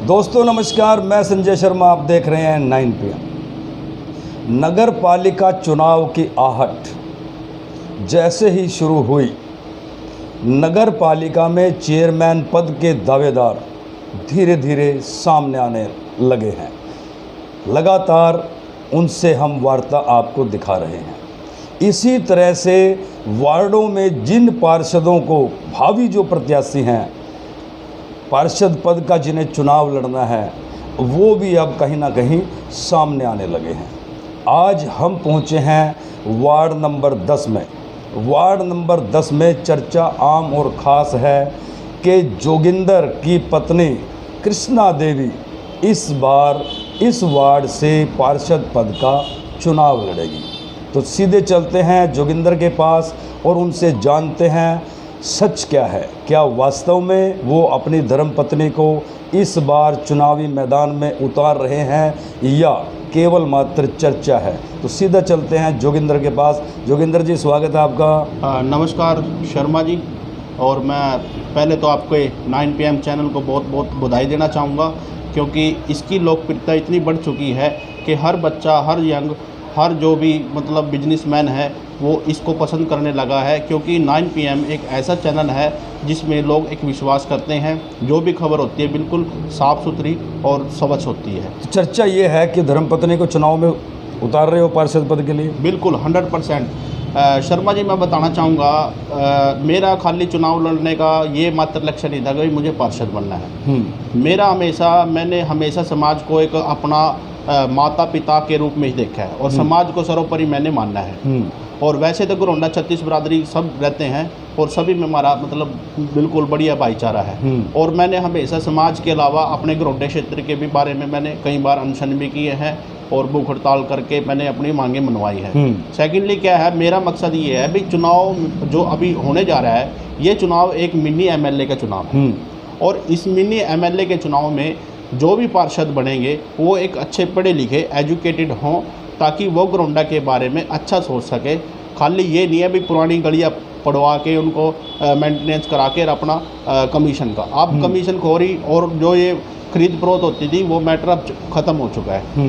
दोस्तों नमस्कार, मैं संजय शर्मा। आप देख रहे हैं 9 PM। नगर पालिका चुनाव की आहट जैसे ही शुरू हुई, नगर पालिका में चेयरमैन पद के दावेदार धीरे धीरे सामने आने लगे हैं। लगातार उनसे हम वार्ता आपको दिखा रहे हैं। इसी तरह से वार्डों में जिन पार्षदों को भावी जो प्रत्याशी हैं, पार्षद पद का जिन्हें चुनाव लड़ना है, वो भी अब कहीं ना कहीं सामने आने लगे हैं। आज हम पहुंचे हैं वार्ड नंबर 10 में। वार्ड नंबर 10 में चर्चा आम और ख़ास है कि जोगिंदर की पत्नी कृष्णा देवी इस बार इस वार्ड से पार्षद पद का चुनाव लड़ेगी। तो सीधे चलते हैं जोगिंदर के पास और उनसे जानते हैं सच क्या है। क्या वास्तव में वो अपनी धर्मपत्नी को इस बार चुनावी मैदान में उतार रहे हैं या केवल मात्र चर्चा है। तो सीधा चलते हैं जोगिंदर के पास। जोगिंदर जी, स्वागत है आपका। नमस्कार शर्मा जी। और मैं पहले तो आपके 9 PM चैनल को बहुत बहुत बधाई देना चाहूँगा, क्योंकि इसकी लोकप्रियता इतनी बढ़ चुकी है कि हर बच्चा, हर यंग, हर जो भी मतलब बिजनेसमैन है वो इसको पसंद करने लगा है। क्योंकि 9 PM एक ऐसा चैनल है जिसमें लोग एक विश्वास करते हैं, जो भी खबर होती है बिल्कुल साफ़ सुथरी और स्वच्छ होती है। तो चर्चा ये है कि धर्मपत्नी को चुनाव में उतार रहे हो पार्षद पद के लिए। बिल्कुल 100%। शर्मा जी, मैं बताना चाहूँगा, मेरा खाली चुनाव लड़ने का ये मात्र लक्ष्य नहीं था कि मुझे पार्षद बनना है। मैंने हमेशा समाज को एक अपना माता पिता के रूप में ही देखा है और समाज को सर्वोपरि मैंने मानना है। और वैसे तो घरोंडा 36 बरादरी सब रहते हैं और सभी में हमारा मतलब बिल्कुल बढ़िया भाईचारा है। और मैंने हमेशा समाज के अलावा अपने घरोंडे क्षेत्र के भी बारे में मैंने कई बार अनशन भी किए हैं और भूख हड़ताल करके मैंने अपनी मांगें मनवाई है। सेकेंडली क्या है, मेरा मकसद ये है, भाई चुनाव जो अभी होने जा रहा है, ये चुनाव एक मिनी MLA का चुनाव है। और इस मिनी MLA के चुनाव में जो भी पार्षद बनेंगे वो एक अच्छे पढ़े लिखे एजुकेटेड हों, ताकि वो घरोंडा के बारे में अच्छा सोच सके। खाली ये नहीं है भी पुरानी गलियाँ पड़वा के उनको मेंटेनेंस करा के अपना कमीशन का, अब कमीशन खोरी और जो ये खरीद फरोख्त होती थी वो मैटर अब ख़त्म हो चुका है।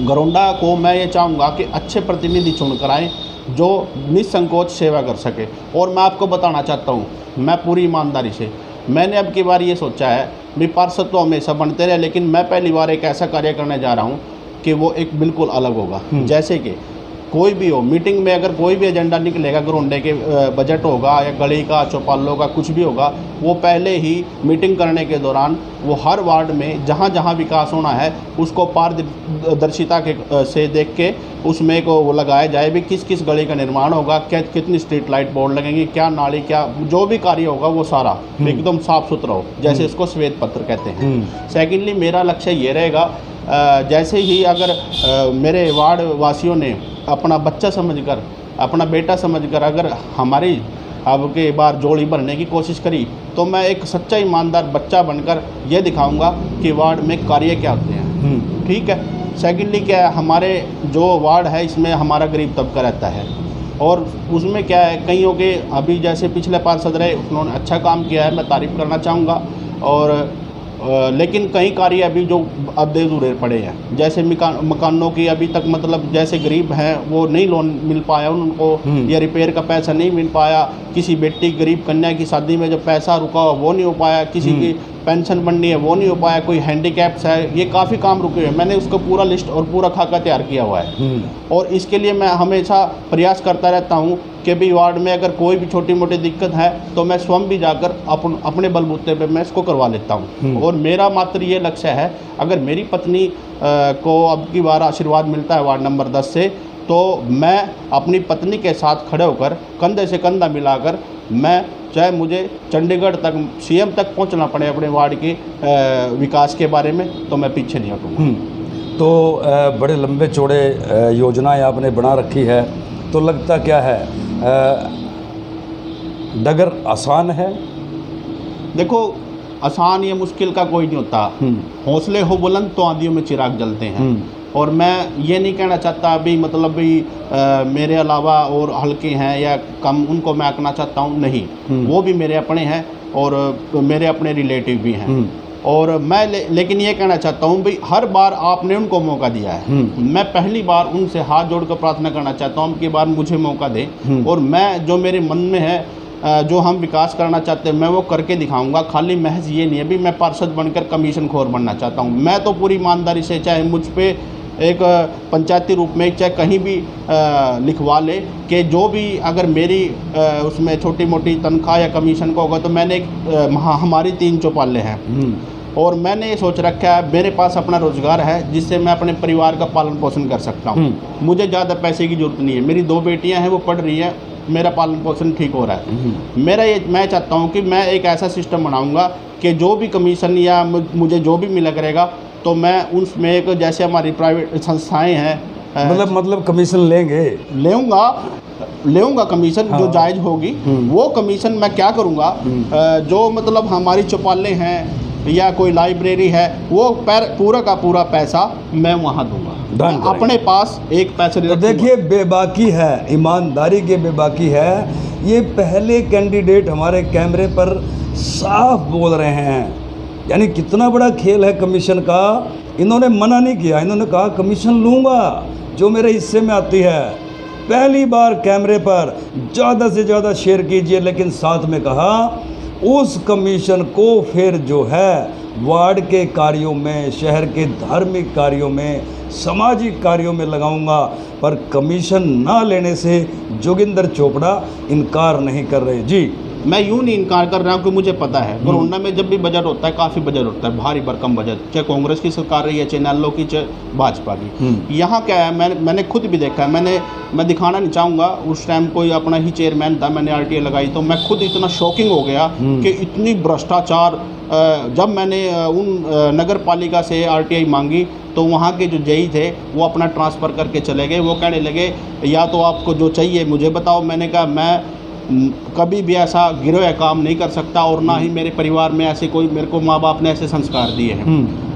घरोंडा को मैं ये चाहूँगा कि अच्छे प्रतिनिधि चुन कर आएँ जो निसंकोच सेवा कर सके। और मैं आपको बताना चाहता हूँ, मैं पूरी ईमानदारी से, मैंने अब की बार ये सोचा है भी पार्षद तो हमेशा बनते रहे, लेकिन मैं पहली बार एक ऐसा कार्य करने जा रहा हूँ कि वो एक बिल्कुल अलग होगा। जैसे कि कोई भी हो, मीटिंग में अगर कोई भी एजेंडा निकलेगा, घरोंडे के बजट होगा या गली का, चौपालों का, कुछ भी होगा, वो पहले ही मीटिंग करने के दौरान वो हर वार्ड में जहाँ जहाँ विकास होना है उसको पारदर्शिता के से देख के उसमें को वो लगाया जाए भी किस किस गली का निर्माण होगा, क्या कितनी स्ट्रीट लाइट बोर्ड लगेंगी, क्या नाली, क्या जो भी कार्य होगा वो सारा एकदम साफ़ सुथरा हो, जैसे इसको श्वेत पत्र कहते हैं। सेकेंडली मेरा लक्ष्य ये रहेगा, जैसे ही अगर मेरे वार्ड वासियों ने अपना बच्चा समझकर, अपना बेटा समझकर अगर हमारी अब के बार जोड़ी भरने की कोशिश करी, तो मैं एक सच्चा ईमानदार बच्चा बनकर ये दिखाऊंगा कि वार्ड में कार्य क्या होते हैं। ठीक है। सेकेंडली क्या है, हमारे जो वार्ड है इसमें हमारा गरीब तबका रहता है और उसमें क्या है, कईयों के अभी जैसे पिछले पार्षद रहे उन्होंने अच्छा काम किया है, मैं तारीफ़ करना चाहूँगा। और लेकिन कई कार्य अभी जो अब अधूरे पड़े हैं, जैसे मकानों की अभी तक मतलब जैसे गरीब हैं वो नहीं लोन मिल पाया उनको, या रिपेयर का पैसा नहीं मिल पाया, किसी बेटी गरीब कन्या की शादी में जो पैसा रुका वो नहीं हो पाया, किसी की पेंशन बननी है वो नहीं हो पाया, कोई हैंडीकैप्स है, ये काफ़ी काम रुके हुए हैं। मैंने उसका पूरा लिस्ट और पूरा खाका तैयार किया हुआ है। और इसके लिए मैं हमेशा प्रयास करता रहता हूँ कि भी वार्ड में अगर कोई भी छोटी मोटी दिक्कत है तो मैं स्वयं भी जाकर अपने बलबूते पे मैं इसको करवा लेता हूँ। और मेरा मात्र ये लक्ष्य है, अगर मेरी पत्नी को अब की बार आशीर्वाद मिलता है वार्ड नंबर 10 से, तो मैं अपनी पत्नी के साथ खड़े होकर कंधे से कंधा मिलाकर, मैं चाहे मुझे चंडीगढ़ तक CM तक पहुंचना पड़े अपने वार्ड के विकास के बारे में, तो मैं पीछे नहीं हटूँगा। तो बड़े लंबे चौड़े योजनाएं आपने बना रखी है, तो लगता क्या है डगर आसान है? देखो, आसान या मुश्किल का कोई नहीं होता। हौसले हो बुलंद तो आंधियों में चिराग जलते हैं। और मैं ये नहीं कहना चाहता अभी मतलब भी मेरे अलावा और हल्के हैं या कम, उनको मैं आंकना चाहता हूँ, नहीं, वो भी मेरे अपने हैं और मेरे अपने रिलेटिव भी हैं। और मैं लेकिन ये कहना चाहता हूँ भाई, हर बार आपने उनको मौका दिया है। मैं पहली बार उनसे हाथ जोड़कर प्रार्थना करना चाहता हूँ कि बार मुझे मौका दें, और मैं जो मेरे मन में है, जो हम विकास करना चाहते हैं, मैं वो करके दिखाऊंगा। खाली महज ये नहीं है भी मैं पार्षद बनकर कमीशन खोर बनना चाहता हूँ। मैं तो पूरी ईमानदारी से, चाहे मुझ पे एक पंचायती रूप में चाहे कहीं भी लिखवा ले कि जो भी अगर मेरी उसमें छोटी मोटी तनख्वाह या कमीशन का होगा, तो मैंने हमारी 3 चौपाले हैं और मैंने ये सोच रखा है, मेरे पास अपना रोज़गार है जिससे मैं अपने परिवार का पालन पोषण कर सकता हूँ। मुझे ज़्यादा पैसे की ज़रूरत नहीं है। मेरी 2 बेटियाँ हैं, वो पढ़ रही हैं, मेरा पालन पोषण ठीक हो रहा है। मैं चाहता हूँ कि मैं एक ऐसा सिस्टम बनाऊँगा कि जो भी कमीशन या मुझे जो भी मिला करेगा, तो मैं उसमें एक, जैसे हमारी प्राइवेट संस्थाएँ हैं, मतलब कमीशन लेऊंगा कमीशन। हाँ। जो जायज़ होगी वो कमीशन मैं क्या करूँगा, जो मतलब हमारी चौपालें हैं या कोई लाइब्रेरी है, वो पूरा का पूरा पैसा मैं वहाँ दूंगा, अपने पास एक पैसे। तो देखिए, बेबाकी है, ईमानदारी के बेबाकी है। ये पहले कैंडिडेट हमारे कैमरे पर साफ बोल रहे हैं, यानी कितना बड़ा खेल है कमीशन का। इन्होंने मना नहीं किया, इन्होंने कहा कमीशन लूँगा जो मेरे हिस्से में आती है। पहली बार कैमरे पर ज़्यादा से ज़्यादा शेयर कीजिए, लेकिन साथ में कहा उस कमीशन को फिर जो है वार्ड के कार्यों में, शहर के धार्मिक कार्यों में, सामाजिक कार्यों में लगाऊंगा। पर कमीशन ना लेने से जोगिंदर चोपड़ा इनकार नहीं कर रहे। जी, मैं यूँ नहीं इनकार कर रहा हूँ कि मुझे पता है कोरोना में जब भी बजट होता है, काफ़ी बजट होता है, भारी भरकम बजट, चाहे कांग्रेस की सरकार रही है, चाहे नेल्लो की, चाहे भाजपा की। यहाँ क्या है, मैंने खुद भी देखा है। मैं दिखाना नहीं चाहूँगा, उस टाइम कोई अपना ही चेयरमैन था, मैंने RTI लगाई, तो मैं खुद इतना शॉकिंग हो गया कि इतनी भ्रष्टाचार। जब मैंने उन नगर पालिका से RTI मांगी, तो वहाँ के जो जई थे वो अपना ट्रांसफ़र करके चले गए। वो कहने लगे या तो आपको जो चाहिए मुझे बताओ। मैंने कहा मैं कभी भी ऐसा गिरोह काम नहीं कर सकता, और ना ही मेरे परिवार में ऐसे कोई, मेरे को माँ बाप ने ऐसे संस्कार दिए हैं।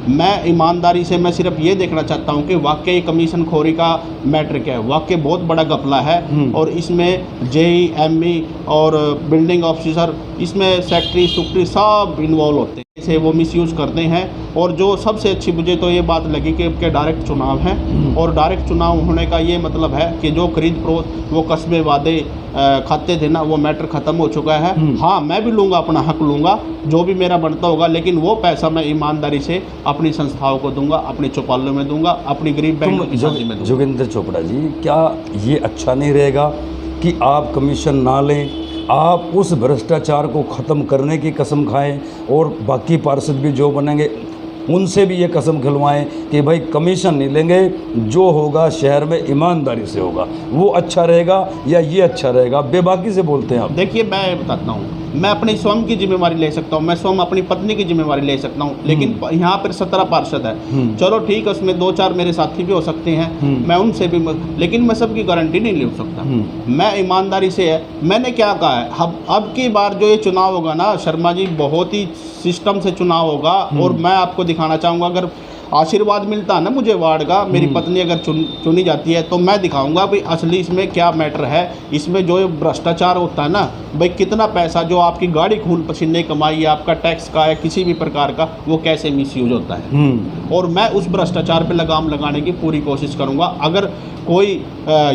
मैं ईमानदारी से, मैं सिर्फ ये देखना चाहता हूँ कि वाकई कमीशन खोरी का मैटर क्या है। वाकई बहुत बड़ा घपला है, और इसमें JE, ME और बिल्डिंग ऑफिसर, इसमें सेक्रेटरी सब इन्वॉल्व होते हैं। इसे वो मिसयूज़ करते हैं। और जो सबसे अच्छी मुझे तो ये बात लगी कि डायरेक्ट चुनाव है, और डायरेक्ट चुनाव होने का ये मतलब है कि जो खरीद फरोख्त, वो कस्बे वादे खाते थे ना, वो मैटर ख़त्म हो चुका है। हाँ, मैं भी लूँगा, अपना हक लूँगा, जो भी मेरा बनता होगा, लेकिन वो पैसा मैं ईमानदारी से अपनी संस्थाओं को दूंगा, अपने चौपालों में दूंगा, अपनी गरीब बहनों की शादी में दूंगा। जोगिंदर चोपड़ा जी, क्या ये अच्छा नहीं रहेगा कि आप कमीशन ना लें, आप उस भ्रष्टाचार को ख़त्म करने की कसम खाएं, और बाकी पार्षद भी जो बनेंगे उनसे भी ये कसम खिलवाएं कि भाई कमीशन नहीं लेंगे, जो होगा शहर में ईमानदारी से होगा। वो अच्छा रहेगा या ये अच्छा रहेगा? बेबाकी से बोलते हैं आप। देखिए, मैं बताता हूँ, मैं अपनी स्वयं की जिम्मेवारी ले सकता हूँ, मैं स्वयं अपनी पत्नी की जिम्मेवारी ले सकता हूँ, लेकिन यहाँ पर 17 पार्षद है। चलो ठीक है, उसमें 2-4 मेरे साथी भी हो सकते हैं, मैं उनसे भी, लेकिन मैं सबकी गारंटी नहीं ले सकता। मैं ईमानदारी से है। मैंने क्या कहा है, अब की बार जो ये चुनाव होगा ना शर्मा जी, बहुत ही सिस्टम से चुनाव होगा। और मैं आपको दिखाना चाहूँगा, अगर आशीर्वाद मिलता है ना मुझे वार्ड का, मेरी पत्नी अगर चुनी जाती है, तो मैं दिखाऊंगा भाई असली इसमें क्या मैटर है। इसमें जो भ्रष्टाचार होता है ना भाई, कितना पैसा जो आपकी गाड़ी खून पसीने कमाई है, आपका टैक्स का है, किसी भी प्रकार का, वो कैसे मिसयूज होता है। और मैं उस भ्रष्टाचार पे लगाम लगाने की पूरी कोशिश करूंगा। अगर कोई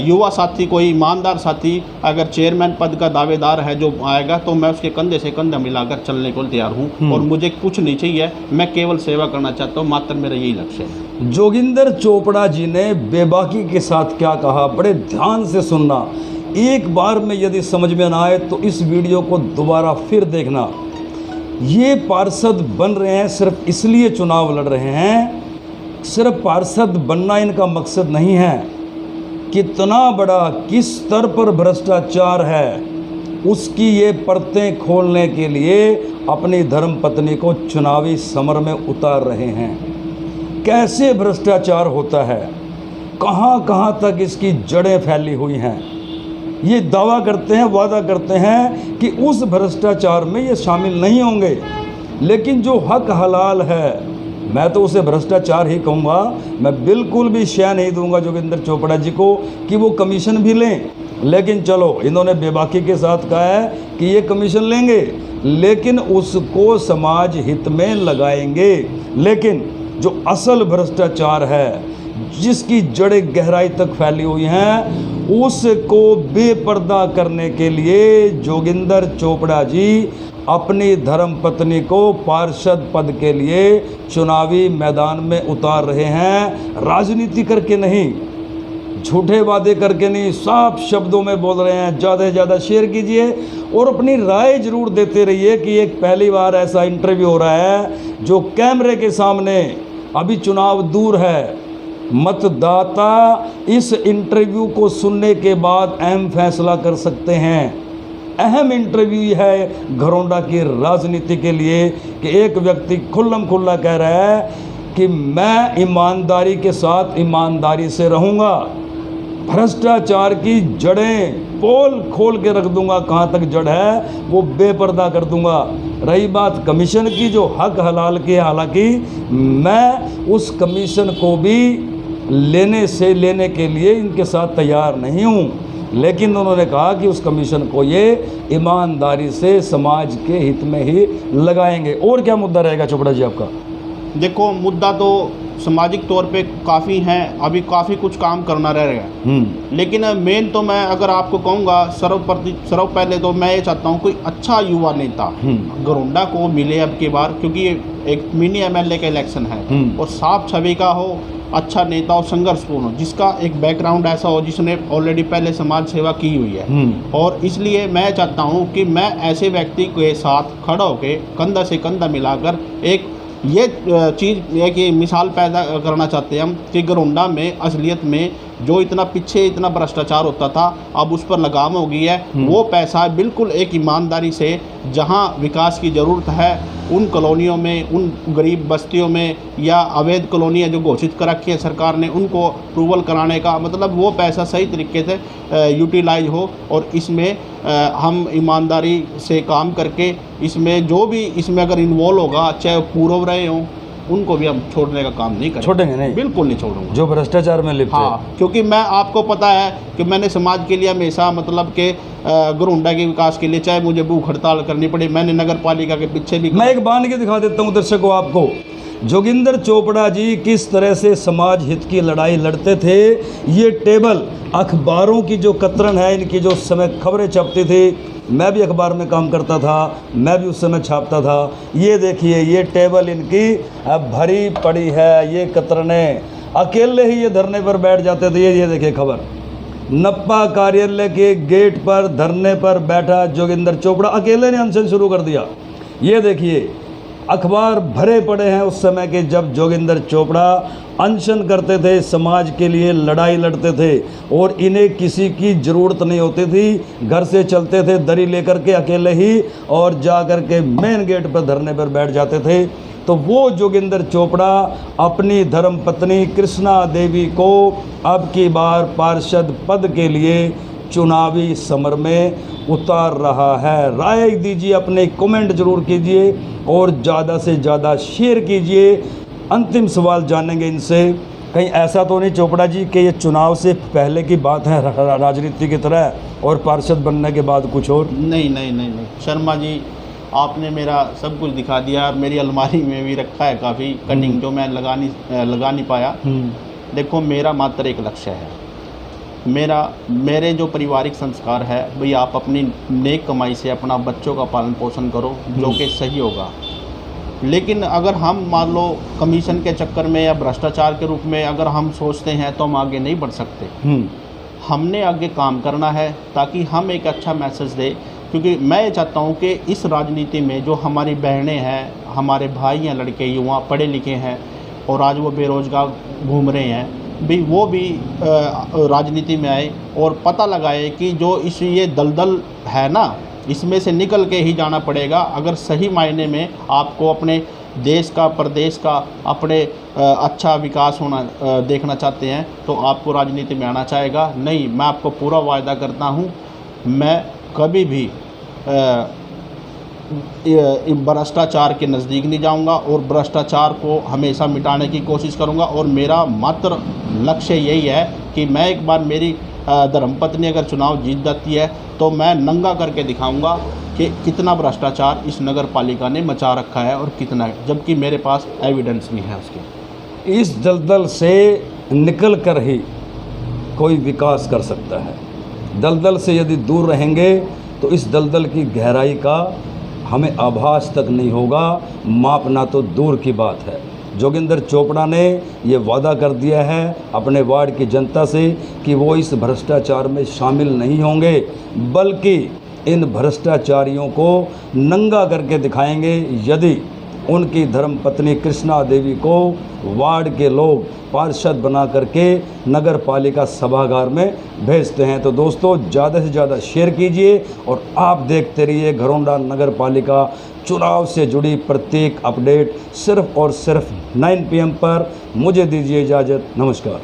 युवा साथी, कोई ईमानदार साथी अगर चेयरमैन पद का दावेदार है जो आएगा, तो मैं उसके कंधे से कंधा मिलाकर चलने को तैयार हूँ। और मुझे कुछ नहीं चाहिए, मैं केवल सेवा करना चाहता हूँ, मात्र मेरा यही लक्ष्य है। जोगिंदर चोपड़ा जी ने बेबाकी के साथ क्या कहा, बड़े ध्यान से सुनना। एक बार में यदि समझ में ना आए तो इस वीडियो को दोबारा फिर देखना। ये पार्षद बन रहे हैं सिर्फ इसलिए चुनाव लड़ रहे हैं, सिर्फ पार्षद बनना इनका मकसद नहीं है। कितना बड़ा, किस स्तर पर भ्रष्टाचार है, उसकी ये परतें खोलने के लिए अपनी धर्मपत्नी को चुनावी समर में उतार रहे हैं। कैसे भ्रष्टाचार होता है, कहाँ कहाँ तक इसकी जड़ें फैली हुई हैं। ये दावा करते हैं, वादा करते हैं कि उस भ्रष्टाचार में ये शामिल नहीं होंगे, लेकिन जो हक हलाल है, मैं तो उसे भ्रष्टाचार ही कहूँगा। मैं बिल्कुल भी शय नहीं दूंगा जोगिंदर चोपड़ा जी को कि वो कमीशन भी लें, लेकिन चलो इन्होंने बेबाकी के साथ कहा है कि ये कमीशन लेंगे, लेकिन उसको समाज हित में लगाएंगे। लेकिन जो असल भ्रष्टाचार है, जिसकी जड़ें गहराई तक फैली हुई हैं, उसको बेपर्दा करने के लिए जोगिंदर चोपड़ा जी अपनी धर्मपत्नी को पार्षद पद के लिए चुनावी मैदान में उतार रहे हैं। राजनीति करके नहीं, झूठे वादे करके नहीं, साफ शब्दों में बोल रहे हैं। ज़्यादा से ज़्यादा शेयर कीजिए और अपनी राय ज़रूर देते रहिए कि एक पहली बार ऐसा इंटरव्यू हो रहा है जो कैमरे के सामने, अभी चुनाव दूर है, मतदाता इस इंटरव्यू को सुनने के बाद अहम फैसला कर सकते हैं। अहम इंटरव्यू है घरौंडा की राजनीति के लिए कि एक व्यक्ति खुल्लम खुल्ला कह रहा है कि मैं ईमानदारी के साथ ईमानदारी से रहूँगा, भ्रष्टाचार की जड़ें पोल खोल के रख दूंगा, कहाँ तक जड़ है वो बेपर्दा कर दूंगा। रही बात कमीशन की, जो हक हलाल की है, हालांकि मैं उस कमीशन को भी लेने के लिए इनके साथ तैयार नहीं हूँ, लेकिन उन्होंने कहा कि उस कमीशन को ये ईमानदारी से समाज के हित में ही लगाएंगे। और क्या मुद्दा रहेगा चोपड़ा जी आपका? देखो, मुद्दा तो सामाजिक तौर पे काफ़ी हैं, अभी काफ़ी कुछ काम करना रह गया। लेकिन मेन तो मैं अगर आपको कहूँगा, सर्व पहले तो मैं ये चाहता हूँ कोई अच्छा युवा नेता घरौंडा को मिले अब की बार, क्योंकि एक मिनी एमएलए का इलेक्शन है और साफ छवि का हो, अच्छा नेता हो, संघर्षपूर्ण हो, जिसका एक बैकग्राउंड ऐसा हो जिसने ऑलरेडी पहले समाज सेवा की हुई है। और इसलिए मैं चाहता हूँ कि मैं ऐसे व्यक्ति के साथ खड़ा होकर कंधा से कंधा मिलाकर एक ये चीज़ है कि मिसाल पैदा करना चाहते हैं हम कि घरौंडा में असलियत में जो इतना पीछे इतना भ्रष्टाचार होता था, अब उस पर लगाम हो गई है। वो पैसा बिल्कुल एक ईमानदारी से, जहां विकास की ज़रूरत है उन कॉलोनियों में, उन गरीब बस्तियों में, या अवैध कॉलोनियाँ जो घोषित कर रखी है सरकार ने, उनको अप्रूवल कराने का, मतलब वो पैसा सही तरीके से यूटिलाइज हो और इसमें हम ईमानदारी से काम करके इसमें जो भी इसमें अगर इन्वॉल्व होगा, चाहे पूर्व रहे हों, उनको भी हम छोड़ने का काम नहीं करेंगे। छोड़ेंगे नहीं, बिल्कुल नहीं छोड़ूंगा जो भ्रष्टाचार में लिप्त हाँ, क्योंकि मैं, आपको पता है कि मैंने समाज के लिए हमेशा मतलब कि घरौंडा के विकास के लिए चाहे मुझे भूख हड़ताल करनी पड़े, मैंने नगर पालिका के पीछे भी। मैं एक बांध के दिखा देता हूँ दर्शकों आपको, जोगिंदर चोपड़ा जी किस तरह से समाज हित की लड़ाई लड़ते थे। ये टेबल अखबारों की जो कतरन है, इनकी जो समय खबरें छपती थी, मैं भी अखबार में काम करता था, मैं भी उस समय छापता था। ये देखिए, ये टेबल इनकी भरी पड़ी है, ये कतरनें, अकेले ही ये धरने पर बैठ जाते थे। ये देखिए खबर, नप्पा कार्यालय के गेट पर धरने पर बैठा जोगिंदर चोपड़ा, अकेले ने अनशन शुरू कर दिया। ये देखिए, अखबार भरे पड़े हैं उस समय के जब जोगिंदर चोपड़ा अनशन करते थे, समाज के लिए लड़ाई लड़ते थे और इन्हें किसी की ज़रूरत नहीं होती थी। घर से चलते थे दरी लेकर के अकेले ही और जा कर के मेन गेट पर धरने पर बैठ जाते थे। तो वो जोगिंदर चोपड़ा अपनी धर्मपत्नी कृष्णा देवी को अब की बार पार्षद पद के लिए चुनावी समर में उतार रहा है। राय दीजिए, अपने कमेंट जरूर कीजिए और ज़्यादा से ज़्यादा शेयर कीजिए। अंतिम सवाल जानेंगे इनसे, कहीं ऐसा तो नहीं चोपड़ा जी कि ये चुनाव से पहले की बात है राजनीति की तरह और पार्षद बनने के बाद कुछ और? नहीं शर्मा जी, आपने मेरा सब कुछ दिखा दिया। मेरी अलमारी में भी रखा है काफ़ी कटिंग जो मैं लगा नहीं पाया। देखो, मेरा मात्र एक लक्ष्य है, मेरे जो पारिवारिक संस्कार है भाई, आप अपनी नेक कमाई से अपना बच्चों का पालन पोषण करो जो कि सही होगा। लेकिन अगर हम मान लो कमीशन के चक्कर में या भ्रष्टाचार के रूप में अगर हम सोचते हैं तो हम आगे नहीं बढ़ सकते। हमने आगे काम करना है ताकि हम एक अच्छा मैसेज दें, क्योंकि मैं ये चाहता हूँ कि इस राजनीति में जो हमारी बहनें हैं, हमारे भाई हैं, लड़के युवा पढ़े लिखे हैं और आज वो बेरोज़गार घूम रहे हैं, भी वो भी राजनीति में आए और पता लगाए कि जो ये दलदल है ना, इसमें से निकल के ही जाना पड़ेगा। अगर सही मायने में आपको अपने देश का, प्रदेश का, अपने अच्छा विकास होना देखना चाहते हैं तो आपको राजनीति में आना चाहेगा। नहीं, मैं आपको पूरा वायदा करता हूँ, मैं कभी भी भ्रष्टाचार के नज़दीक नहीं जाऊंगा और भ्रष्टाचार को हमेशा मिटाने की कोशिश करूंगा। और मेरा मात्र लक्ष्य यही है कि मैं एक बार मेरी धर्मपत्नी अगर चुनाव जीत जाती है तो मैं नंगा करके दिखाऊंगा कि कितना भ्रष्टाचार इस नगर पालिका ने मचा रखा है और कितना, जबकि मेरे पास एविडेंस नहीं है उसके। इस दलदल से निकल कर ही कोई विकास कर सकता है। दलदल से यदि दूर रहेंगे तो इस दलदल की गहराई का हमें आभास तक नहीं होगा, मापना तो दूर की बात है। जोगिंदर चोपड़ा ने ये वादा कर दिया है अपने वार्ड की जनता से कि वो इस भ्रष्टाचार में शामिल नहीं होंगे, बल्कि इन भ्रष्टाचारियों को नंगा करके दिखाएंगे यदि उनकी धर्मपत्नी कृष्णा देवी को वार्ड के लोग पार्षद बना करके नगर पालिका सभागार में भेजते हैं। तो दोस्तों, ज़्यादा से ज़्यादा शेयर कीजिए और आप देखते रहिए घरौंडा नगर पालिका चुनाव से जुड़ी प्रत्येक अपडेट सिर्फ़ और सिर्फ 9 PM पर। मुझे दीजिए इजाज़त। नमस्कार।